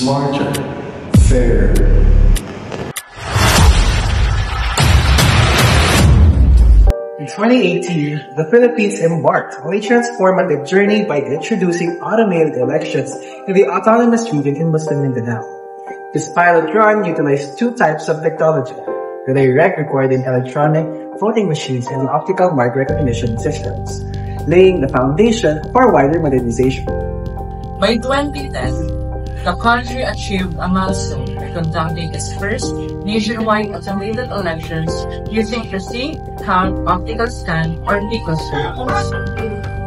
smarter, fairer. In 2018, the Philippines embarked on a transformative journey by introducing automated elections in the autonomous region in Muslim Mindanao. This pilot run utilized two types of technology: the direct recording electronic voting machines and the optical mark recognition systems, laying the foundation for wider modernization. By 2010, the country achieved a milestone by conducting its first nationwide automated elections using the See, Count, Optical Scan or TICO service.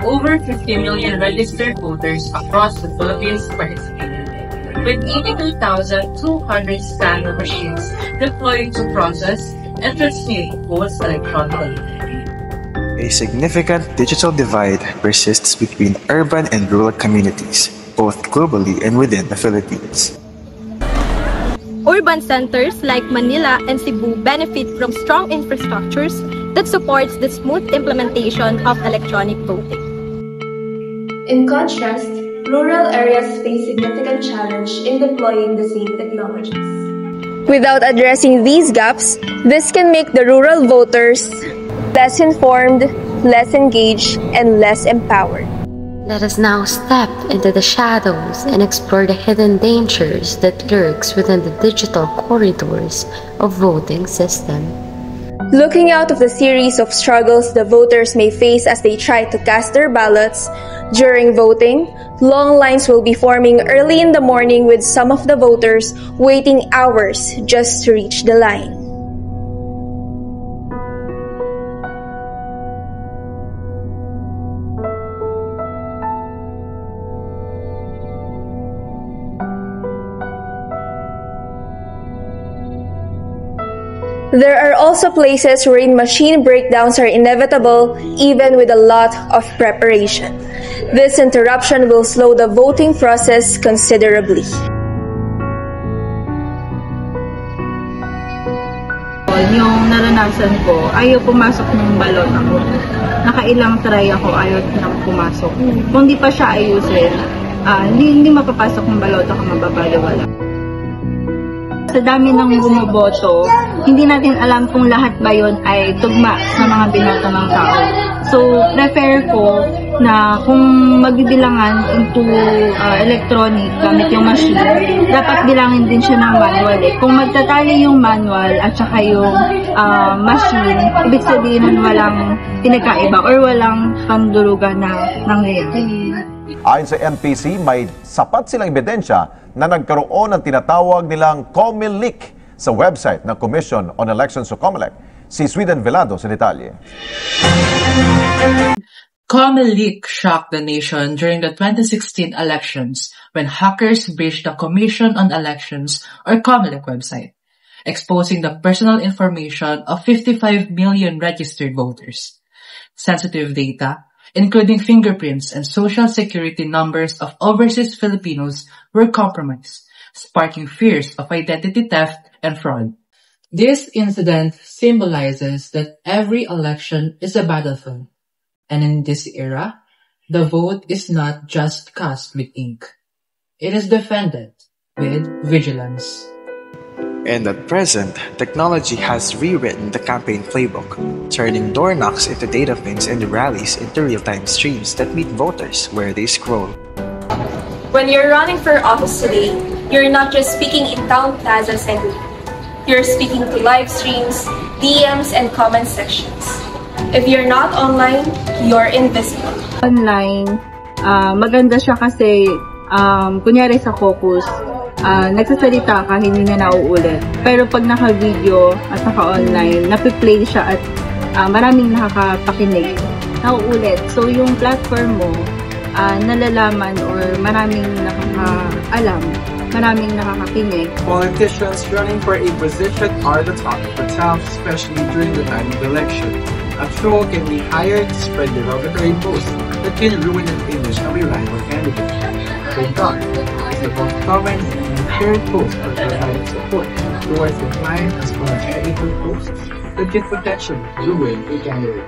Over 50 million registered voters across the Philippines participated, with 82,200 scanner machines deployed to process and transmit votes electronically. A significant digital divide persists between urban and rural communities, both globally and within the Philippines. Urban centers like Manila and Cebu benefit from strong infrastructures that supports the smooth implementation of electronic voting. In contrast, rural areas face significant challenge in deploying the same technologies. Without addressing these gaps, this can make the rural voters less informed, less engaged, and less empowered. Let us now step into the shadows and explore the hidden dangers that lurks within the digital corridors of voting system. Looking out of the series of struggles the voters may face as they try to cast their ballots, during voting, long lines will be forming early in the morning with some of the voters waiting hours just to reach the line. There are also places wherein machine breakdowns are inevitable even with a lot of preparation. This interruption will slow the voting process considerably. Yung naranasan ko, ayaw pumasok ng balot ako. Nakailang try ako, ayaw nang pumasok. Kung di pa siya ayusin, hindi mapapasok ng balot ako, mababaliwala. Sa dami ng bumoboto, hindi natin alam kung lahat ba yun ay tugma sa mga binoto ng tao. So, prefer ko na kung magbibilangan into electronic gamit yung machine, dapat bilangin din siya ng manual eh. Kung magtatali yung manual at saka yung machine, ibig sabihin nun walang pinagkaiba or walang pandulugan na nangyayari. Ayon sa NPC, may sapat silang ebidensya na nagkaroon ng tinatawag nilang Comelec leak sa website ng Commission on Elections o COMELEC. Si Sweden Velado sa detalye. Comelec shocked the nation during the 2016 elections when hackers breached the Commission on Elections or COMELEC website, exposing the personal information of 55 million registered voters. Sensitive data, including fingerprints and social security numbers of overseas Filipinos, were compromised, sparking fears of identity theft and fraud. This incident symbolizes that every election is a battlefield, and in this era, the vote is not just cast with ink. It is defended with vigilance. And at present, technology has rewritten the campaign playbook, turning door knocks into data pins and rallies into real-time streams that meet voters where they scroll. When you're running for office today, you're not just speaking in town plazas and you're speaking to live streams, DMs, and comment sections. If you're not online, you're invisible. Online, maganda siya kasi, kunyari sa caucus, nagsasalita ka, hindi na nauulit. Pero pag naka-video at naka-online, napiplay siya at maraming nakakapakinig. Nauulit. So yung platform mo, nalalaman or maraming nakakaalam, maraming nakakakinig. Politicians running for a position are the talk of the town, especially during the time of election. A troll can be hired to spread derogatory posts that can ruin the image of a rival candidate. The dark is the most common and shared post for providing support towards the client as well as editor posts that can potentially ruin a candidate.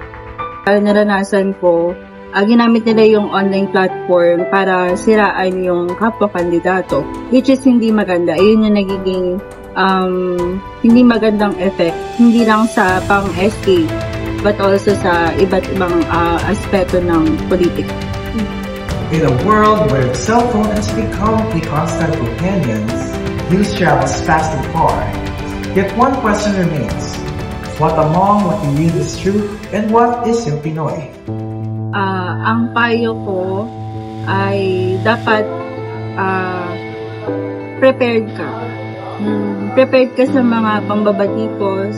Naranasan ko ginamit nila yung online platform para siraan yung kapwa-kandidato, which is hindi maganda. Ayun yung nagiging hindi magandang effect, hindi lang sa pang-SK, but also sa iba't ibang aspeto ng politika. In a world where the cell phone has become a constant companion, news travels fast and far. Yet one question remains: what among what you read is true, and what is simply Pinoy? Ang payo ko ay dapat prepared ka. Prepared ka sa mga pambabatikos,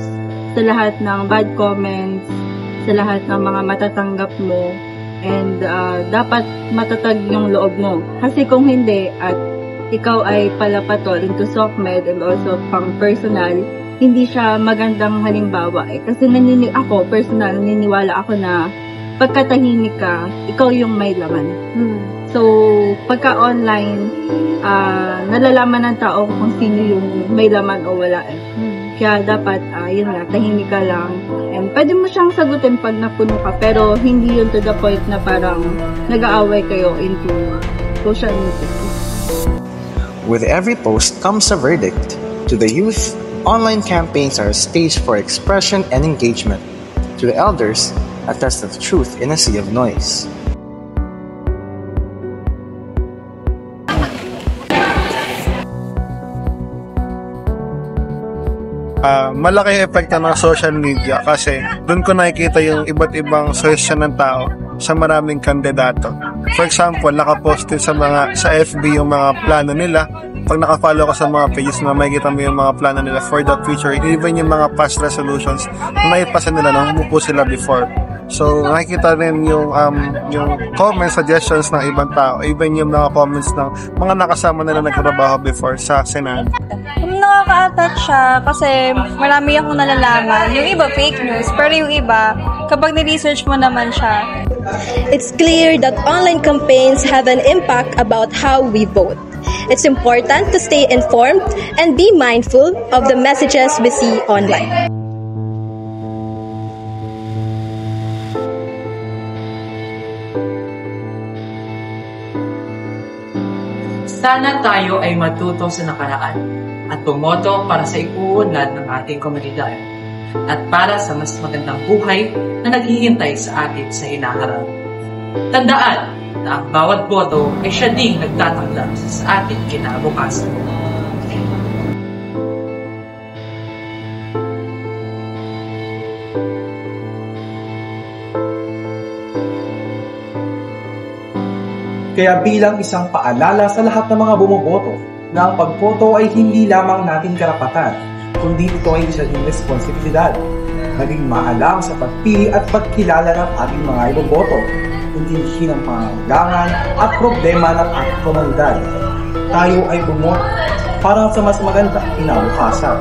sa lahat ng bad comments, sa lahat ng mga matatanggap mo, and dapat matatag yung loob mo. Kasi kung hindi, at ikaw ay palapatol into SOCMED and also pang personal, hindi siya magandang halimbawa. Kasi ako, personal, naniniwala ako na pagkatahimik ka, ikaw yung may laman. So, pagka online, nalalaman ng tao kung sino yung may laman o wala. Kaya dapat, yun nga, tahimik ka lang. And pwede mo siyang sagutin pag napuno ka, pero hindi yun to the point na parang nag-aaway kayo into social media. With every post comes a verdict. To the youth, online campaigns are a stage for expression and engagement. To the elders, a test of truth in a sea of noise. Malaki epekto ng social media kasi doon ko nakikita yung iba't ibang suggestion ng tao sa maraming kandidato. For example, nakapost din sa FB yung mga plano nila. Pag nakafollow ka sa mga pages na makikita mo yung mga plano nila for the future, even yung mga past resolutions na naipasa nila nung umupo sila before. So, nakikita rin yung comment suggestions ng ibang tao, even yung mga comments ng mga nakasama nila nagtrabaho before sa Senado. Nakaka-attach siya kasi marami akong nalalaman. Yung iba fake news, pero yung iba, kapag ni-research mo naman siya. It's clear that online campaigns have an impact about how we vote. It's important to stay informed and be mindful of the messages we see online. Sana tayo ay matuto sa nakaraan at bumoto para sa ikuunlad ng ating komunidad at para sa mas magandang buhay na naghihintay sa atin sa hinaharap. Tandaan na ang bawat boto ay siya ding nagtatanggal sa ating kinabukasan. Kaya bilang isang paalala sa lahat ng mga bumoboto na ang pagboto ay hindi lamang nating karapatan, kundi ito ay isa ding responsibilidad. Maging maalam sa pagpili at pagkilala ng ating mga iboboto, intindihin ang pangangailangan at problema ng ating komunidad. Tayo ay bumoto para sa mas magandang kinabukasan.